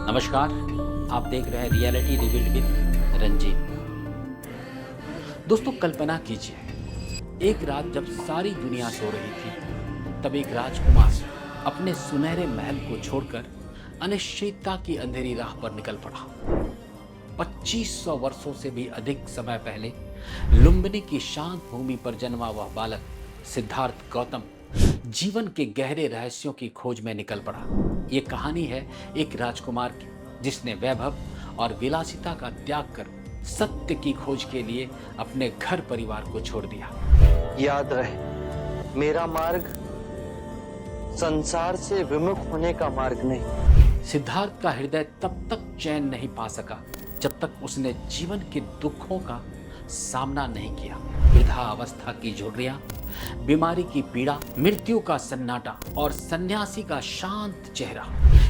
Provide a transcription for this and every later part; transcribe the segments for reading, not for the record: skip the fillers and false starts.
नमस्कार, आप देख रहे हैं रियलिटी रिवील्ड विद रंजीत। दोस्तों, कल्पना कीजिए, एक रात जब सारी दुनिया सो रही थी, तब एक राजकुमार अपने सुनहरे महल को छोड़कर अनिश्चितता की अंधेरी राह पर निकल पड़ा। 2500 वर्षों से भी अधिक समय पहले लुम्बिनी की शांत भूमि पर जन्मा वह बालक सिद्धार्थ गौतम जीवन के गहरे रहस्यों की खोज में निकल पड़ा। ये कहानी है एक राजकुमार की, जिसने वैभव और विलासिता का त्याग कर सत्य की खोज के लिए अपने घर परिवार को छोड़ दिया। याद रहे, मेरा मार्ग संसार से विमुख होने का मार्ग नहीं। सिद्धार्थ का हृदय तब तक चैन नहीं पा सका जब तक उसने जीवन के दुखों का सामना नहीं किया। वृद्धा अवस्था की झुर्रियां, बीमारी की पीड़ा, मृत्यु का सन्नाटा और सन्यासी का शांत चेहरा,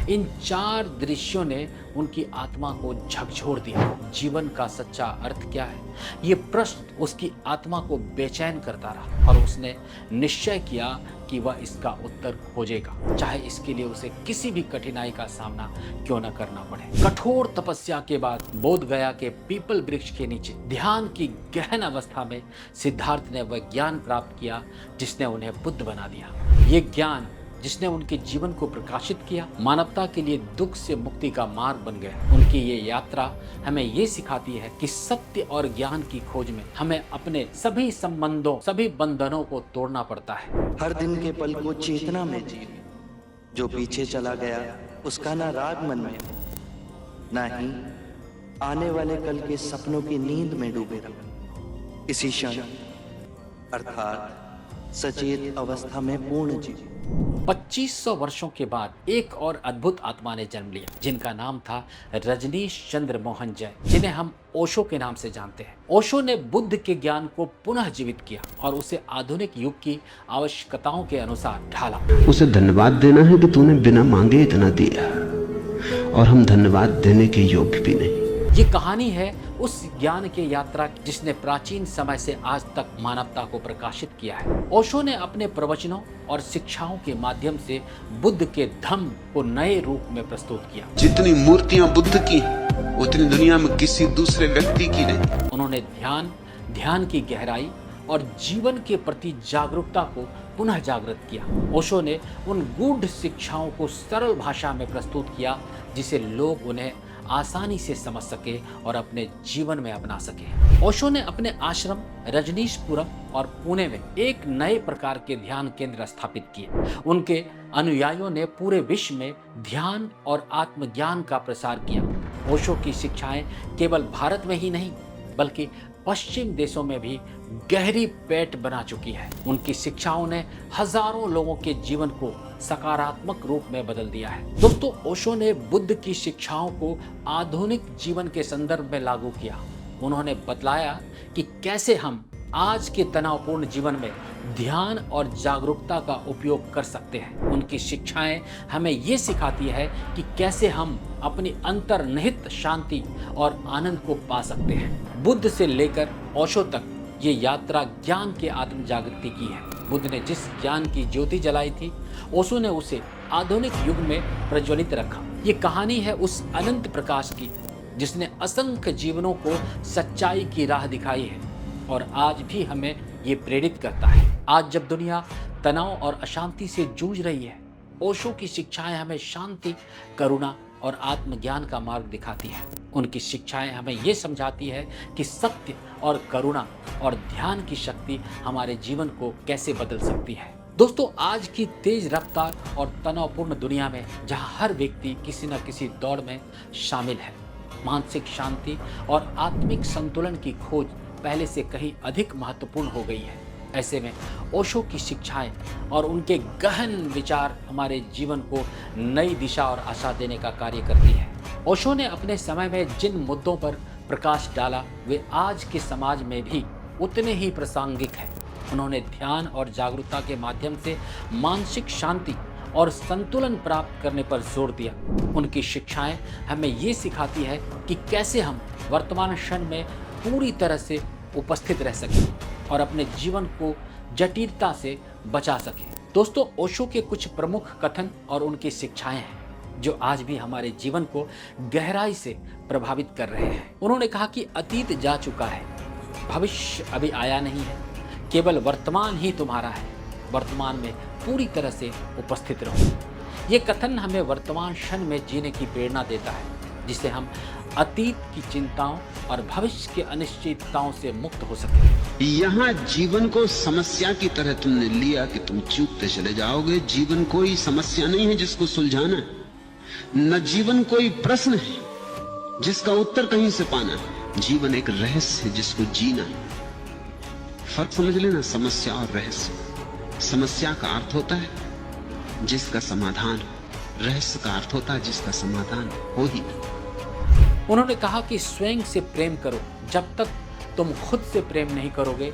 इन चार दृश्यों ने उनकी आत्मा को झकझोर दिया। जीवन का सच्चा अर्थ क्या है, ये प्रश्न उसकी आत्मा को बेचैन करता रहा और उसने निश्चय किया कि वह इसका उत्तर खोजेगा, चाहे इसके लिए उसे किसी भी कठिनाई का सामना क्यों न करना पड़े। कठोर तपस्या के बाद बोध गया के पीपल वृक्ष के नीचे ध्यान की गहन अवस्था में सिद्धार्थ ने वह ज्ञान प्राप्त किया जिसने उन्हें बुद्ध बना दिया। ये ज्ञान जिसने उनके जीवन को प्रकाशित किया, मानवता के लिए दुख से मुक्ति का मार्ग बन गया। उनकी ये यात्रा हमें ये सिखाती है कि सत्य और ज्ञान की खोज में हमें अपने सभी संबंधों, सभी बंधनों को तोड़ना पड़ता है। हर दिन के पल को चेतना में जी, जो पीछे चला गया उसका ना राग मन में, ना ही आने वाले कल के सपनों की नींद में डूबे रहो। इसी क्षण अर्थात सचेत अवस्था में पूर्ण जी। 2500 वर्षों के बाद एक और अद्भुत आत्मा ने जन्म लिया, जिनका नाम था रजनीश चंद्र मोहन जय, जिन्हें हम ओशो के नाम से जानते हैं। ओशो ने बुद्ध के ज्ञान को पुनः जीवित किया और उसे आधुनिक युग की आवश्यकताओं के अनुसार ढाला। उसे धन्यवाद देना है कि तूने बिना मांगे इतना दिया, और हम धन्यवाद देने के योग्य भी नहीं। ये कहानी है उस ज्ञान के यात्रा जिसने प्राचीन समय से आज तक मानवता को प्रकाशित किया है। ओशो ने अपने प्रवचनों और शिक्षाओं के माध्यम से बुद्ध के धम्म को नए रूप में प्रस्तुत किया। जितनी मूर्तियां बुद्ध की उतनी दुनिया में किसी दूसरे व्यक्ति की नहीं। उन्होंने ध्यान की गहराई और जीवन के प्रति जागरूकता को पुनः जागृत किया। ओशो ने उन गूढ़ शिक्षाओं को सरल भाषा में प्रस्तुत किया जिसे लोग उन्हें आसानी से समझ सके और अपने जीवन में अपना सके। ओशो ने अपने आश्रम रजनीशपुरम और पुणे में एक नए प्रकार के ध्यान केंद्र स्थापित किए। उनके अनुयायियों ने पूरे विश्व में ध्यान और आत्मज्ञान का प्रसार किया। ओशो की शिक्षाएं केवल भारत में ही नहीं बल्कि पश्चिम देशों में भी गहरी पैठ बना चुकी है। उनकी शिक्षाओं ने हजारों लोगों के जीवन को सकारात्मक रूप में बदल दिया है। दोस्तों, ओशो ने बुद्ध की शिक्षाओं को आधुनिक जीवन के संदर्भ में लागू किया। उन्होंने बतलाया कि कैसे हम आज के तनावपूर्ण जीवन में ध्यान और जागरूकता का उपयोग कर सकते हैं। उनकी शिक्षाएं हमें ये सिखाती है कि कैसे हम अपनी अंतर्निहित शांति और आनंद को पा सकते हैं। बुद्ध से लेकर ओशो तक ये यात्रा ज्ञान के आत्म जागृति की है। बुद्ध ने जिस ज्ञान की ज्योति जलाई थी, ओशो ने उसे आधुनिक युग में प्रज्वलित रखा। ये कहानी है उस अनंत प्रकाश की जिसने असंख्य जीवनों को सच्चाई की राह दिखाई है और आज भी हमें ये प्रेरित करता है। आज जब दुनिया तनाव और अशांति से जूझ रही है, ओशो की शिक्षाएं हमें शांति, करुणा और आत्मज्ञान का मार्ग दिखाती है। उनकी शिक्षाएं हमें ये समझाती है कि सत्य और करुणा और ध्यान की शक्ति हमारे जीवन को कैसे बदल सकती है। दोस्तों, आज की तेज रफ्तार और तनावपूर्ण दुनिया में जहां हर व्यक्ति किसी न किसी दौड़ में शामिल है, मानसिक शांति और आत्मिक संतुलन की खोज पहले से कहीं अधिक महत्वपूर्ण हो गई है। ऐसे में ओशो की शिक्षाएं और उनके गहन विचार हमारे जीवन को नई दिशा और आशा देने का कार्य करती है। ओशो ने अपने समय में जिन मुद्दों पर प्रकाश डाला वे आज के समाज में भी उतने ही प्रासंगिक हैं। उन्होंने ध्यान और जागरूकता के माध्यम से मानसिक शांति और संतुलन प्राप्त करने पर जोर दिया। उनकी शिक्षाएं हमें ये सिखाती है कि कैसे हम वर्तमान क्षण में पूरी तरह से उपस्थित रह सकें और अपने जीवन को जटिलता से बचा सकें। दोस्तों, ओशो के कुछ प्रमुख कथन और उनकी शिक्षाएं हैं। जो आज भी हमारे जीवन को गहराई से प्रभावित कर रहे हैं। उन्होंने कहा कि अतीत जा चुका है, भविष्य अभी आया नहीं है, केवल वर्तमान ही तुम्हारा है। वर्तमान में पूरी तरह से उपस्थित रहो। ये कथन हमें वर्तमान क्षण में जीने की प्रेरणा देता है, जिससे हम अतीत की चिंताओं और भविष्य की अनिश्चितताओं से मुक्त हो सके। यहाँ जीवन को समस्या की तरह तुमने लिया कि तुम चूकते चले जाओगे। जीवन कोई समस्या नहीं है जिसको सुलझाना है, न जीवन कोई प्रश्न है जिसका उत्तर कहीं से पाना है। जीवन एक रहस्य है जिसको जीना है। फर्क समझ लेना, समस्या और रहस्य। समस्या का अर्थ होता है जिसका समाधान हो, रहस्य का अर्थ होता है जिसका समाधान हो ही नहीं। उन्होंने कहा कि स्वयं से प्रेम करो। जब तक तुम खुद से प्रेम नहीं करोगे,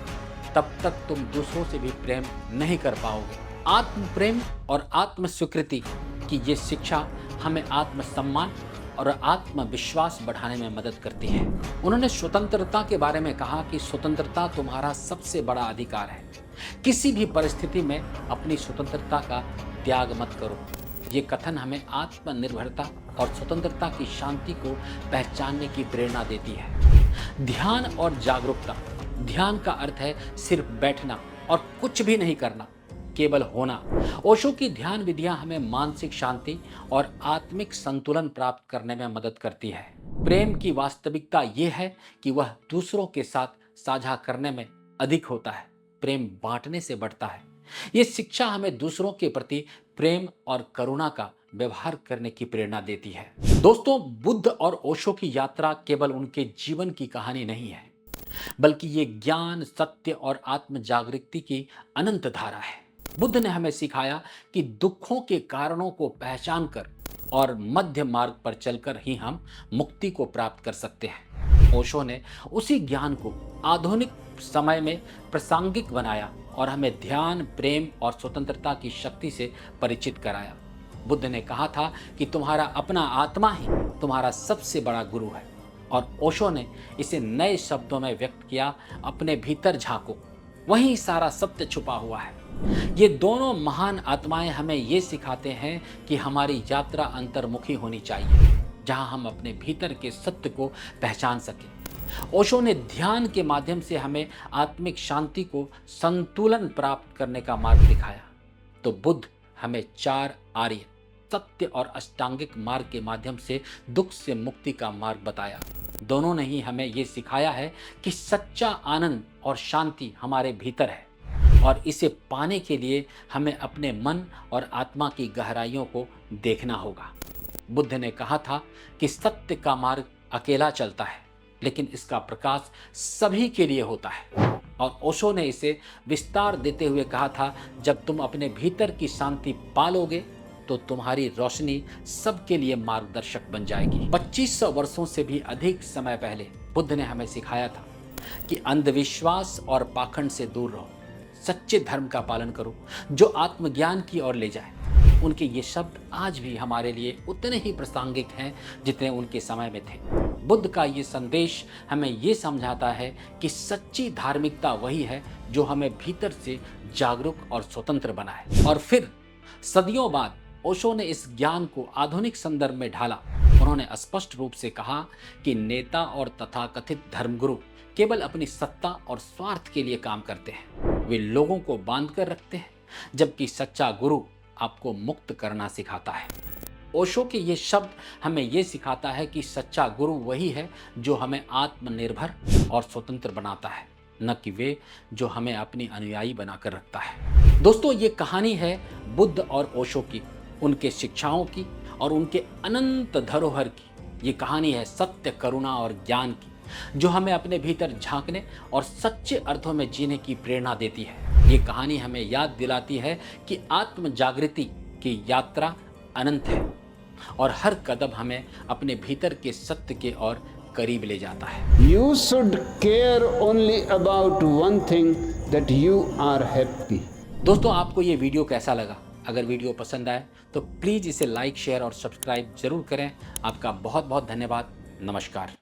तब तक तुम दूसरों से भी प्रेम नहीं कर पाओगे। आत्म प्रेम और आत्म स्वीकृति की ये शिक्षा हमें आत्मसम्मान और आत्मविश्वास बढ़ाने में मदद करती है। उन्होंने स्वतंत्रता के बारे में कहा कि स्वतंत्रता तुम्हारा सबसे बड़ा अधिकार है। किसी भी परिस्थिति में अपनी स्वतंत्रता का त्याग मत करो। ये कथन हमें आत्मनिर्भरता और स्वतंत्रता की शांति को पहचानने की प्रेरणा देती है। ध्यान और जागरूकता। ध्यान का अर्थ है सिर्फ बैठना और कुछ भी नहीं करना, केवल होना। ओशो की ध्यान विधियां हमें मानसिक शांति और आत्मिक संतुलन प्राप्त करने में मदद करती है। प्रेम की वास्तविकता ये है कि वह दूसरों के साथ साझा करने में अधिक होता है। प्रेम बांटने से बढ़ता है। ये शिक्षा हमें दूसरों के प्रति प्रेम और करुणा का व्यवहार करने की प्रेरणा देती है। दोस्तों, बुद्ध और ओशो की यात्रा केवल उनके जीवन की कहानी नहीं है, बल्कि ये ज्ञान, सत्य और आत्म जागृति की अनंत धारा है। बुद्ध ने हमें सिखाया कि दुखों के कारणों को पहचान कर और मध्य मार्ग पर चलकर ही हम मुक्ति को प्राप्त कर सकते हैं। ओशो ने उसी ज्ञान को आधुनिक समय में प्रासंगिक बनाया और हमें ध्यान, प्रेम और स्वतंत्रता की शक्ति से परिचित कराया। बुद्ध ने कहा था कि तुम्हारा अपना आत्मा ही तुम्हारा सबसे बड़ा गुरु है, और ओशो ने इसे नए शब्दों में व्यक्त किया, अपने भीतर झांको, वहीं सारा सत्य छुपा हुआ है। ये दोनों महान आत्माएं हमें ये सिखाते हैं कि हमारी यात्रा अंतर्मुखी होनी चाहिए, जहां हम अपने भीतर के सत्य को पहचान सकें। ओशो ने ध्यान के माध्यम से हमें आत्मिक शांति को संतुलन प्राप्त करने का मार्ग दिखाया, तो बुद्ध हमें 4 आर्य सत्य और अष्टांगिक मार्ग के माध्यम से दुख से मुक्ति का मार्ग बताया। दोनों ने ही हमें ये सिखाया है कि सच्चा आनंद और शांति हमारे भीतर है, और इसे पाने के लिए हमें अपने मन और आत्मा की गहराइयों को देखना होगा। बुद्ध ने कहा था कि सत्य का मार्ग अकेला चलता है, लेकिन इसका प्रकाश सभी के लिए होता है। और ओशो ने इसे विस्तार देते हुए कहा था, जब तुम अपने भीतर की शांति पालोगे तो तुम्हारी रोशनी सबके लिए मार्गदर्शक बन जाएगी। 2500 वर्षों से भी अधिक समय पहले बुद्ध ने हमें सिखाया था कि अंधविश्वास और पाखंड से दूर रहो, सच्चे धर्म का पालन करो जो आत्मज्ञान की ओर ले जाए। उनके ये शब्द आज भी हमारे लिए उतने ही प्रासंगिक हैं जितने उनके समय में थे। बुद्ध का ये संदेश हमें ये समझाता है कि सच्ची धार्मिकता वही है जो हमें भीतर से जागरूक और स्वतंत्र बनाए। और फिर सदियों बाद ओशो ने इस ज्ञान को आधुनिक संदर्भ में ढाला। उन्होंने स्पष्ट रूप से कहा कि नेता और तथाकथित धर्मगुरु केवल अपनी सत्ता और स्वार्थ के लिए काम करते हैं। वे लोगों को बांध कर रखते हैं, जबकि सच्चा गुरु आपको मुक्त करना सिखाता है। ओशो के ये शब्द हमें ये सिखाता है कि सच्चा गुरु वही है जो हमें आत्मनिर्भर और स्वतंत्र बनाता है, न कि वे जो हमें अपनी अनुयायी बनाकर रखता है। दोस्तों, ये कहानी है बुद्ध और ओशो की, उनके शिक्षाओं की और उनके अनंत धरोहर की। ये कहानी है सत्य, करुणा और ज्ञान की, जो हमें अपने भीतर झांकने और सच्चे अर्थों में जीने की प्रेरणा देती है। ये कहानी हमें याद दिलाती है कि आत्म जागृति की यात्रा अनंत है और हर कदम हमें अपने भीतर के सत्य के ओर करीब ले जाता है। You should care only about one thing, that you are happy. दोस्तों, आपको ये वीडियो कैसा लगा? अगर वीडियो पसंद आए तो प्लीज़ इसे लाइक, शेयर और सब्सक्राइब जरूर करें। आपका बहुत बहुत धन्यवाद। नमस्कार।